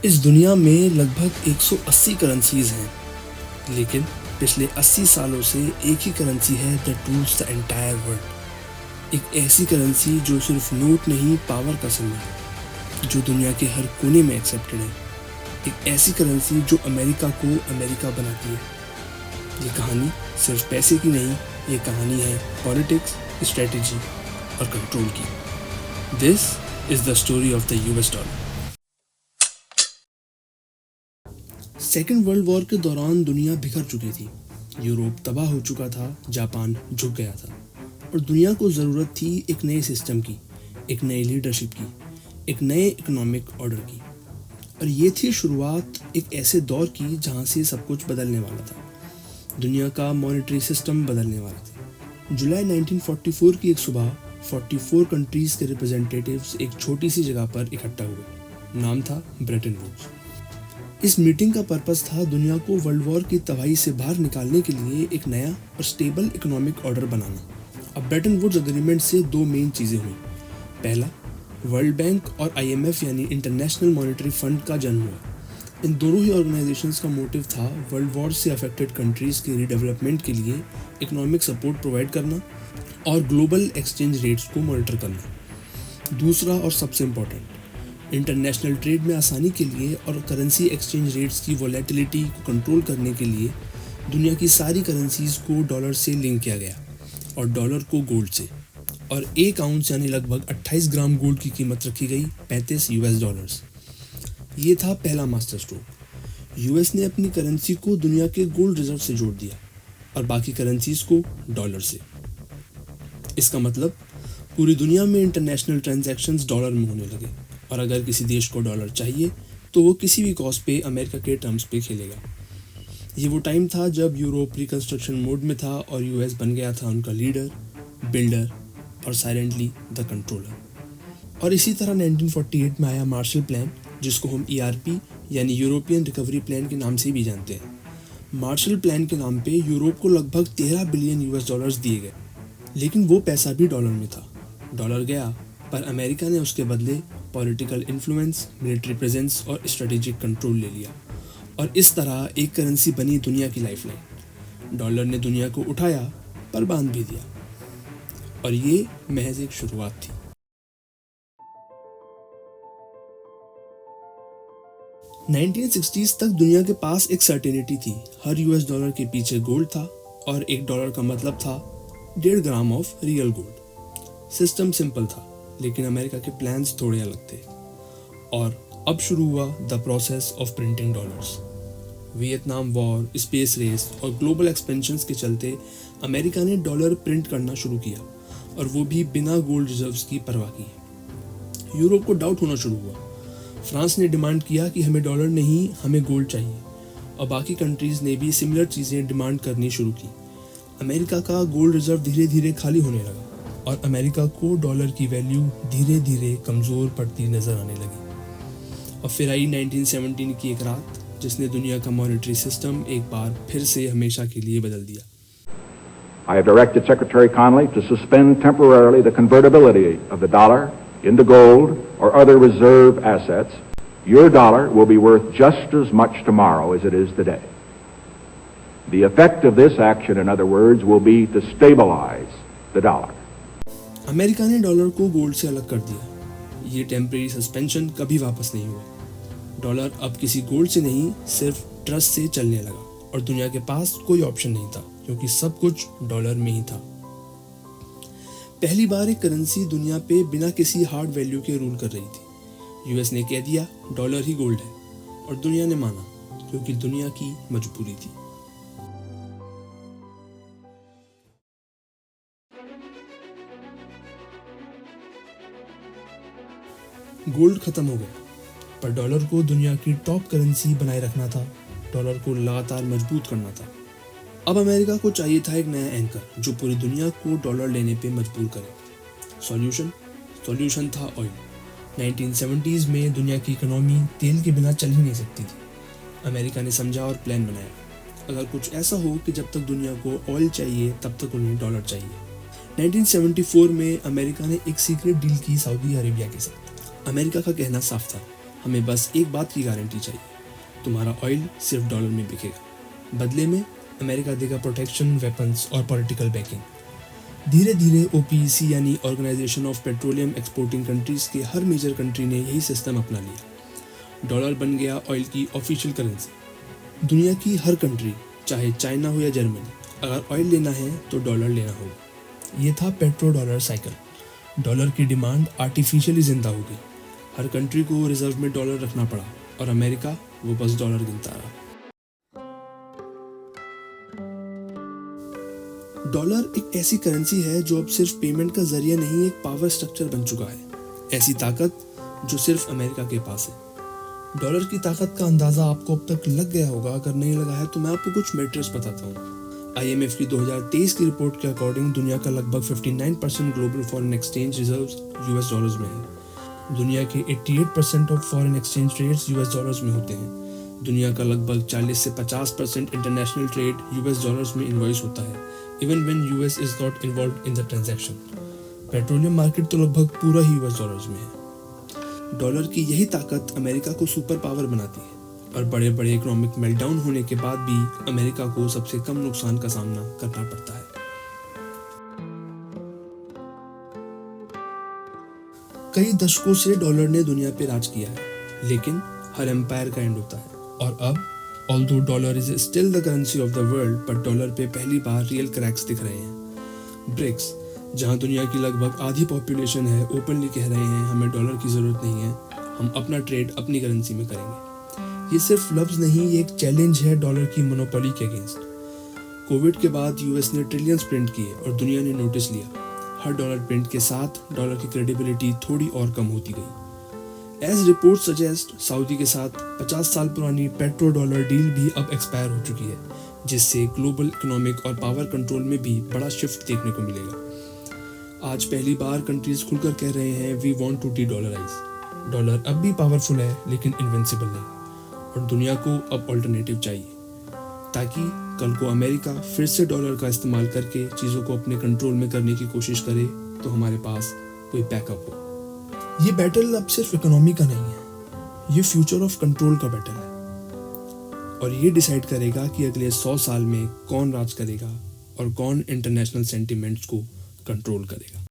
इस दुनिया में लगभग 180 करेंसीज हैं, लेकिन पिछले 80 सालों से एक ही करेंसी है that rules the entire world. एक ऐसी करेंसी जो सिर्फ नोट नहीं, पावर का सिंबल है, जो दुनिया के हर कोने में एक्सेप्टेड है। एक ऐसी करेंसी जो अमेरिका को अमेरिका बनाती है। ये कहानी सिर्फ पैसे की नहीं, ये कहानी है पॉलिटिक्स, स्ट्रेटेजी और कंट्रोल की। This is the story of the US dollar. Second world war के दौरान दुनिया बिखर चुकी थी। यूरोप तबाह हो चुका था, जापान झुक गया था और दुनिया को ज़रूरत थी एक नए सिस्टम की, एक नई लीडरशिप की, एक नए इकोनॉमिक ऑर्डर की। और ये थी शुरुआत एक ऐसे दौर की जहाँ से सब कुछ बदलने वाला था। दुनिया का मॉनेटरी सिस्टम बदलने वाला था। जुलाई 1944 की एक सुबह 44 कंट्रीज़ के रिप्रेजेंटेटिव्स एक छोटी सी जगह पर इकट्ठा हुए। नाम था ब्रेटन वुड्स। इस मीटिंग का पर्पस था दुनिया को वर्ल्ड वॉर की तबाही से बाहर निकालने के लिए एक नया और स्टेबल इकोनॉमिक ऑर्डर बनाना। अब ब्रेटन वुड्स एग्रीमेंट से दो मेन चीज़ें हुई। पहला, वर्ल्ड बैंक और आईएमएफ यानी इंटरनेशनल मॉनेटरी फंड का जन्म हुआ। इन दोनों ही ऑर्गेनाइजेशंस का मोटिव था वर्ल्ड वॉर से अफेक्टेड कंट्रीज़ के रीडेवलपमेंट के लिए इकोनॉमिक सपोर्ट प्रोवाइड करना और ग्लोबल एक्सचेंज रेट्स को मॉनिटर करना। दूसरा और सबसे इम्पोर्टेंट, इंटरनेशनल ट्रेड में आसानी के लिए और करेंसी एक्सचेंज रेट्स की वॉलेटिलिटी को कंट्रोल करने के लिए दुनिया की सारी करेंसीज को डॉलर से लिंक किया गया और डॉलर को गोल्ड से। और 1 आउंस यानी लगभग 28 ग्राम गोल्ड की कीमत रखी गई 35 यूएस डॉलर्स। ये था पहला मास्टर स्ट्रोक। यूएस ने अपनी करेंसी को दुनिया के गोल्ड रिजर्व से जोड़ दिया और बाकी करेंसीज को डॉलर से। इसका मतलब पूरी दुनिया में इंटरनेशनल ट्रांजैक्शंस डॉलर में होने लगे और अगर किसी देश को डॉलर चाहिए तो वो किसी भी कॉस्ट पे अमेरिका के टर्म्स पे खेलेगा। ये वो टाइम था जब यूरोप रिकंस्ट्रक्शन मोड में था और यूएस बन गया था उनका लीडर, बिल्डर और साइलेंटली द कंट्रोलर। और इसी तरह 1948 में आया मार्शल प्लान, जिसको हम ईआरपी यानी यूरोपियन रिकवरी प्लान के नाम से भी जानते हैं। मार्शल प्लान के नाम पे यूरोप को लगभग 13 बिलियन यूएस डॉलर्स दिए गए, लेकिन वो पैसा भी डॉलर में था। डॉलर गया, पर अमेरिका ने उसके बदले पॉलिटिकल इन्फ्लुएंस, मिलिट्री प्रेजेंस और स्ट्रेटेजिक कंट्रोल ले लिया और इस तरह एक करेंसी बनी दुनिया की लाइफलाइन। डॉलर ने दुनिया को उठाया पर बांध भी दिया और ये महज एक शुरुआत थी। 1960s तक दुनिया के पास एक सर्टेनिटी थी। हर यूएस डॉलर के पीछे गोल्ड था और $1 का मतलब था 1.5 gram of real gold. System simple था, लेकिन अमेरिका के प्लान्स थोड़े अलग थे। और अब शुरू हुआ the process of printing dollars. Vietnam war, space race और ग्लोबल एक्सपेंशंस के चलते अमेरिका ने डॉलर प्रिंट करना शुरू किया और वो भी बिना गोल्ड रिजर्व्स की परवाह किए। यूरोप को डाउट होना शुरू हुआ। फ्रांस ने डिमांड किया कि हमें डॉलर नहीं, हमें गोल्ड चाहिए और बाकी कंट्रीज़ ने भी सिमिलर चीज़ें डिमांड करनी शुरू की। अमेरिका का गोल्ड रिजर्व धीरे धीरे खाली होने लगा और अमेरिका को डॉलर की वैल्यू धीरे धीरे कमज़ोर पड़ती नज़र आने लगी। और फिर आई 1917 की एक रात, जिसने दुनिया का मॉनेटरी सिस्टम एक बार फिर से हमेशा के लिए बदल दिया। I have directed Secretary Connally to suspend temporarily the convertibility of the dollar into gold or other reserve assets. Your dollar will be worth just as much tomorrow as it is today. The effect of this action, in other words, will be to stabilize the dollar. America ने dollar को gold से अलग कर दिया। ये temporary suspension कभी वापस नहीं हुआ। डॉलर अब किसी गोल्ड से नहीं, सिर्फ ट्रस्ट से चलने लगा और दुनिया के पास कोई ऑप्शन नहीं था, क्योंकि सब कुछ डॉलर में ही था। पहली बार एक करेंसी दुनिया पे बिना किसी हार्ड वैल्यू के रूल कर रही थी। यूएस ने कह दिया डॉलर ही गोल्ड है और दुनिया ने माना, क्योंकि दुनिया की मजबूरी थी। गोल्ड खत्म हो गया, पर डॉलर को दुनिया की टॉप करेंसी बनाए रखना था। डॉलर को लगातार मजबूत करना था। अब अमेरिका को चाहिए था एक नया एंकर जो पूरी दुनिया को डॉलर लेने पे मजबूर करे। सॉल्यूशन था ऑयल। 1970s में दुनिया की इकोनॉमी तेल के बिना चल ही नहीं सकती थी। अमेरिका ने समझा और प्लान बनाया, अगर कुछ ऐसा हो कि जब तक दुनिया को ऑयल चाहिए तब तक उन्हें डॉलर चाहिए। 1974 में अमेरिका ने एक सीक्रेट डील की सऊदी अरेबिया के साथ। अमेरिका का कहना साफ था, हमें बस एक बात की गारंटी चाहिए, तुम्हारा ऑयल सिर्फ डॉलर में बिकेगा। बदले में अमेरिका देगा प्रोटेक्शन, वेपन्स और पॉलिटिकल बैकिंग। धीरे धीरे OPEC यानी organization of petroleum exporting countries के हर मेजर कंट्री ने यही सिस्टम अपना लिया। डॉलर बन गया ऑयल की ऑफिशियल करेंसी। दुनिया की हर कंट्री, चाहे चाइना हो या जर्मनी, अगर ऑयल लेना है तो डॉलर लेना होगा। ये था पेट्रो डॉलर साइकिल। डॉलर की डिमांड आर्टिफिशियली जिंदा हो गई। हर कंट्री को रिजर्व में डॉलर रखना पड़ा और अमेरिका वो बस डॉलर गिनता रहा। डॉलर एक ऐसी करेंसी है जो अब सिर्फ पेमेंट का जरिया नहीं, एक पावर स्ट्रक्चर बन चुका है। ऐसी ताकत जो सिर्फ अमेरिका के पास है। डॉलर की ताकत का अंदाजा आपको अब तक लग गया होगा। अगर नहीं लगा है तो मैं आपको कुछ मैट्रिक्स बताता हूँ। IMF की 2023 की रिपोर्ट के अकॉर्डिंग दुनिया का लगभग 59% global foreign exchange reserves US dollars में है। दुनिया के 88% of foreign exchange trades US dollars में होते हैं। दुनिया का लगभग 40 से 50% इंटरनेशनल ट्रेड US डॉलर्स में इन्वॉइस होता है, even when US is not involved in the transaction. Petroleum market तो लगभग पूरा ही US डॉलर्स में है। डॉलर की यही ताकत अमेरिका को सुपर पावर बनाती है और बड़े बड़े इकोनॉमिक मेल्टडाउन होने के बाद भी अमेरिका को सबसे कम नुकसान का सामना करना पड़ता है। कई दशकों से डॉलर ने दुनिया पे राज किया है, लेकिन हर एम्पायर का एंड होता है। और अब although dollar is still the currency of the world, पर डॉलर पे पहली बार रियल क्रैक्स दिख रहे हैं। ब्रिक्स, जहां दुनिया की लगभग आधी पॉपुलेशन है, ओपनली कह रहे हैं हमें डॉलर की जरूरत नहीं है, हम अपना ट्रेड अपनी करेंसी में करेंगे। ये सिर्फ लफ्ज नहीं, ये एक चैलेंज है डॉलर की मोनोपोली के अगेंस्ट। कोविड के बाद US ने ट्रिलियंस प्रिंट किए और दुनिया ने नोटिस लिया। हर डॉलर प्रिंट के साथ डॉलर की क्रेडिबिलिटी थोड़ी और कम होती गई। एज रिपोर्ट सजेस्ट, सऊदी के साथ 50 साल पुरानी पेट्रो डॉलर डील भी अब एक्सपायर हो चुकी है, जिससे ग्लोबल इकोनॉमिक और पावर कंट्रोल में भी बड़ा शिफ्ट देखने को मिलेगा। आज पहली बार कंट्रीज खुलकर कह रहे हैं we want to dedollarise. Dollar अब भी पावरफुल है, लेकिन इनविंसिबल नहीं। और दुनिया को अब ऑल्टरनेटिव चाहिए, ताकि कल को अमेरिका फिर से डॉलर का इस्तेमाल करके चीज़ों को अपने कंट्रोल में करने की कोशिश करे तो हमारे पास कोई बैकअप हो। ये बैटल अब सिर्फ इकोनॉमी का नहीं है, ये फ्यूचर ऑफ कंट्रोल का बैटल है। और ये डिसाइड करेगा कि अगले 100 साल में कौन राज करेगा और कौन इंटरनेशनल सेंटिमेंट्स को कंट्रोल करेगा।